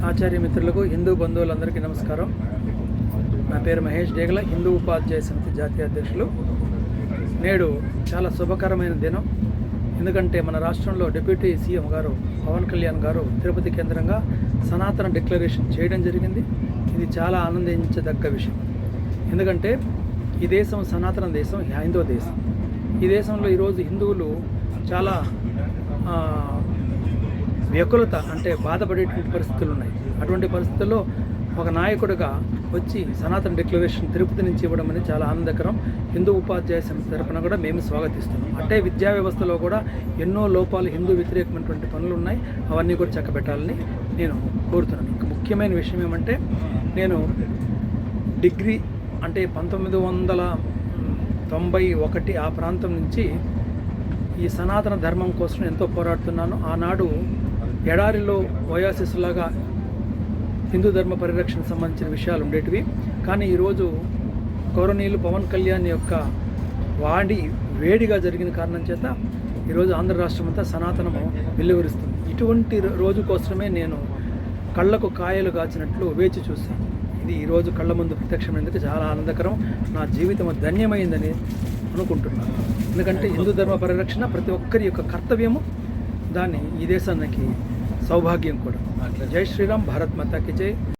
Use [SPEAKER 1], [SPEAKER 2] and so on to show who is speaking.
[SPEAKER 1] ఆచార్య మిత్రులకు హిందూ బంధువులందరికీ నమస్కారం. నా పేరు మహేష్ డేగల, హిందూ ఉపాధ్యాయ సమితి జాతీయ అధ్యక్షులు. నేడు చాలా శుభకరమైన దినం. ఎందుకంటే మన రాష్ట్రంలో డిప్యూటీ సీఎం గారు పవన్ కళ్యాణ్ గారు తిరుపతి కేంద్రంగా సనాతన డిక్లరేషన్ చేయడం జరిగింది. ఇది చాలా ఆనందించదగ్గ విషయం. ఎందుకంటే ఈ దేశం సనాతన దేశం, హైందవ దేశం. ఈ దేశంలో ఈరోజు హిందువులు చాలా వ్యకులత అంటే బాధపడేటువంటి పరిస్థితులు ఉన్నాయి. అటువంటి పరిస్థితుల్లో ఒక నాయకుడిగా వచ్చి సనాతన డిక్లరేషన్ తిరుపతి నుంచి ఇవ్వడం అనేది చాలా ఆనందకరం. హిందూ ఉపాధ్యాయ సమితి తరపున కూడా మేము స్వాగతిస్తున్నాం. అంటే విద్యా వ్యవస్థలో కూడా ఎన్నో లోపాలు, హిందూ వ్యతిరేకమైనటువంటి పనులు ఉన్నాయి. అవన్నీ కూడా చక్కబెట్టాలని నేను కోరుతున్నాను. ఇంకా ముఖ్యమైన విషయం ఏమంటే, నేను డిగ్రీ అంటే 1991 ఆ ప్రాంతం నుంచి ఈ సనాతన ధర్మం కోసం ఎంతో పోరాడుతున్నాను. ఆనాడు ఎడారిలో ఓయాసిస్లాగా హిందూ ధర్మ పరిరక్షణ సంబంధించిన విషయాలు ఉండేటివి. కానీ ఈరోజు గౌరవనీయులు పవన్ కళ్యాణ్ యొక్క వేడిగా జరిగిన కారణం చేత ఈరోజు ఆంధ్ర రాష్ట్రం అంతా సనాతనము వెల్లువరిస్తుంది. ఇటువంటి రోజు కోసమే నేను కళ్ళకు కాయలు కాచినట్లు వేచి చూశాను. ఇది ఈరోజు కళ్ళ ముందు ప్రత్యక్షమైనందుకు చాలా ఆనందకరం. నా జీవితం ధన్యమైందని అనుకుంటున్నాను. ఎందుకంటే హిందూ ధర్మ పరిరక్షణ ప్రతి ఒక్కరి యొక్క కర్తవ్యము. దాన్ని ఈ దేశానికి సౌభాగ్యం కూడా. జై శ్రీరామ్, భారత్ మాతాకి జై.